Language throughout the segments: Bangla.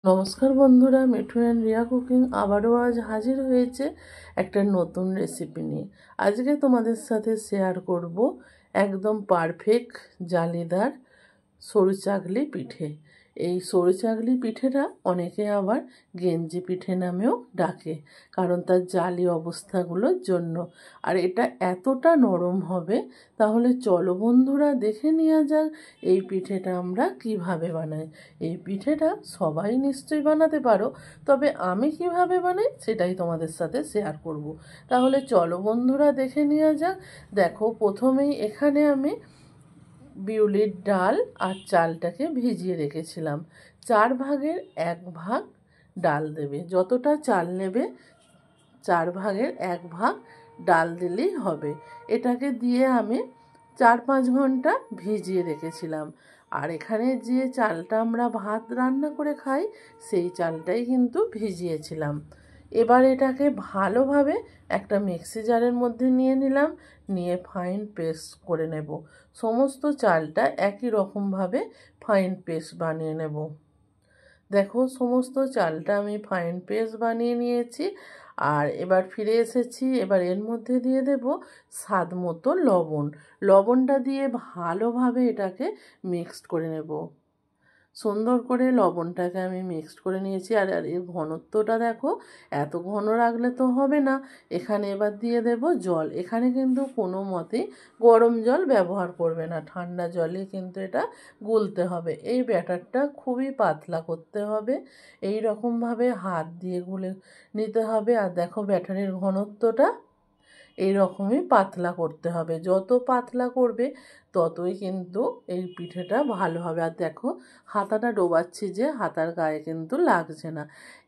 নমস্কার বন্ধুরা, মিঠু অ্যান্ড রিয়া কুকিং আবারও আজ হাজির হয়েছে একটা নতুন রেসিপি নিয়ে। আজকে তোমাদের সাথে শেয়ার করব একদম পারফেক্ট জালিদার সরু চাগলি পিঠে। এই সরু চাগলি পিঠেটা অনেকে আবার গেঞ্জি পিঠে নামেও ডাকে, কারণ তার জালি অবস্থাগুলোর জন্য। আর এটা এতটা নরম হবে, তাহলে চলো বন্ধুরা দেখে নেওয়া যাক এই পিঠেটা আমরা কিভাবে বানাই। এই পিঠেটা সবাই নিশ্চয়ই বানাতে পারো, তবে আমি কিভাবে বানাই সেটাই তোমাদের সাথে শেয়ার করব। তাহলে চলো বন্ধুরা দেখে নেওয়া যাক। দেখো, প্রথমেই এখানে আমি বিউলির ডাল আর চালটাকে ভিজিয়ে রেখেছিলাম। 4 ভাগের 1 ভাগ ডাল দেবে, যতটা চাল নেবে 4 ভাগের 1 ভাগ ডাল দিলেই হবে। এটাকে দিয়ে আমি 4-5 ঘন্টা ভিজিয়ে রেখেছিলাম। আর এখানে যে চালটা আমরা ভাত রান্না করে খাই, সেই চালটাই কিন্তু ভিজিয়েছিলাম। এবার এটাকে ভালোভাবে একটা মিক্সি জারের মধ্যে নিয়ে নিলাম, নিয়ে ফাইন পেস্ট করে নেব। সমস্ত চালটা একই রকমভাবে ফাইন পেস্ট বানিয়ে নেব। দেখো, সমস্ত চালটা আমি ফাইন পেস্ট বানিয়ে নিয়েছি। আর এবার ফিরে এসেছি। এবার এর মধ্যে দিয়ে দেব স্বাদ মতো লবণ। লবণটা দিয়ে ভালোভাবে এটাকে মিক্সড করে নেব। সুন্দর করে লবণটাকে আমি মিক্সড করে নিয়েছি। আর এর ঘনত্বটা দেখো, এত ঘন রাখলে তো হবে না। এখানে এবার দিয়ে দেব জল। এখানে কিন্তু কোনো মতেই গরম জল ব্যবহার করবে না, ঠান্ডা জলে কিন্তু এটা গুলতে হবে। এই ব্যাটারটা খুবই পাতলা করতে হবে, এই রকমভাবে হাত দিয়ে গুলে নিতে হবে। আর দেখো, ব্যাটারের ঘনত্বটা এই রকমই পাতলা করতে হবে। যত পাতলা করবে ততই কিন্তু এই পিঠেটা ভালো হবে। আর দেখো, হাতাটা ডোবাচ্ছি যে হাতার গায়ে কিন্তু লাগছে না।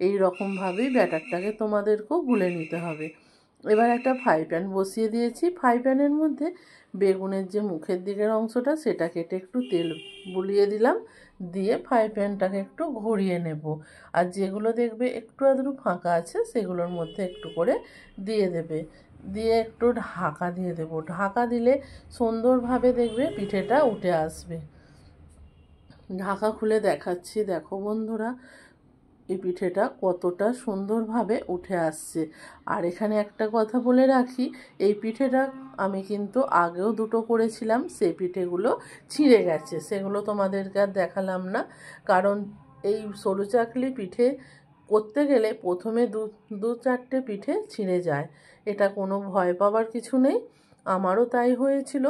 এই রকমভাবেই ব্যাটারটাকে তোমাদেরকেও গুলে নিতে হবে। এবার একটা ফ্রাই প্যান বসিয়ে দিয়েছি। ফ্রাই প্যানের মধ্যে বেগুনের যে মুখের দিকের অংশটা, সেটা কেটে একটু তেল বুলিয়ে দিলাম, দিয়ে ফ্রাই প্যানটাকে একটু ঘুরিয়ে নেব। আর যেগুলো দেখবে একটু আধটু ফাঁকা আছে, সেগুলোর মধ্যে একটু করে দিয়ে দেবে, দিয়ে একটু ঢাকা দিয়ে দেব। ঢাকা দিলে সুন্দরভাবে দেখবে পিঠেটা উঠে আসবে। ঢাকা খুলে দেখাচ্ছি, দেখো বন্ধুরা এই পিঠেটা কতটা সুন্দরভাবে উঠে আসছে। আর এখানে একটা কথা বলে রাখি, এই পিঠেটা আমি কিন্তু আগেও দুটো করেছিলাম, সেই পিঠেগুলো ছিঁড়ে গেছে, সেগুলো তোমাদেরকে আর দেখালাম না। কারণ এই সরু চাকলি পিঠে করতে গেলে প্রথমে দু চারটে পিঠে ছিঁড়ে যায়। এটা কোনো ভয় পাওয়ার কিছু নেই, আমারও তাই হয়েছিল।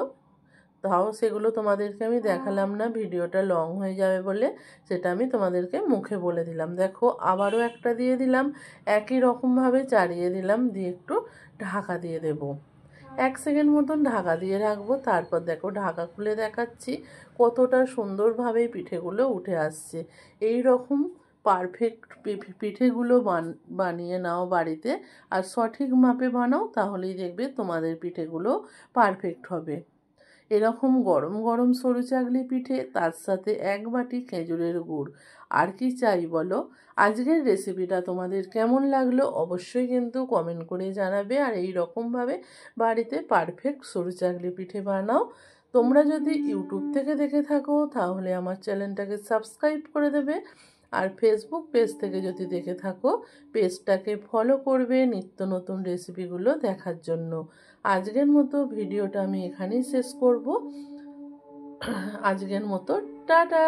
তাও সেগুলো তোমাদেরকে আমি দেখালাম না, ভিডিওটা লং হয়ে যাবে বলে সেটা আমি তোমাদেরকে মুখে বলে দিলাম। দেখো, আবারও একটা দিয়ে দিলাম, একই রকমভাবে চালিয়ে দিলাম, দিয়ে একটু ঢাকা দিয়ে দেব। 1 সেকেন্ড মতন ঢাকা দিয়ে রাখবো। তারপর দেখো, ঢাকা খুলে দেখাচ্ছি কতটা সুন্দরভাবে পিঠেগুলো উঠে আসছে। এই রকম পারফেক্ট পিঠেগুলো বানিয়ে নাও বাড়িতে, আর সঠিক মাপে বানাও, তাহলেই দেখবে তোমাদের পিঠেগুলো পারফেক্ট হবে। এরকম গরম গরম সরু চাগলি পিঠে, তার সাথে 1 বাটি খেজুরের গুড়, আর কি চাই বলো। আজকের রেসিপিটা তোমাদের কেমন লাগলো অবশ্যই কিন্তু কমেন্ট করে জানাবে। আর এই রকমভাবে বাড়িতে পারফেক্ট সরু চাগলি পিঠে বানাও। তোমরা যদি ইউটিউব থেকে দেখে থাকো, তাহলে আমার চ্যানেলটাকে সাবস্ক্রাইব করে দেবে। আর ফেসবুক পেজ থেকে যদি দেখে থাকো, পেজটাকে ফলো করবে নিত্য নতুন রেসিপিগুলো দেখার জন্য। আজকের মতো ভিডিওটা আমি এখানেই শেষ করব। আজকের মতো টাটা।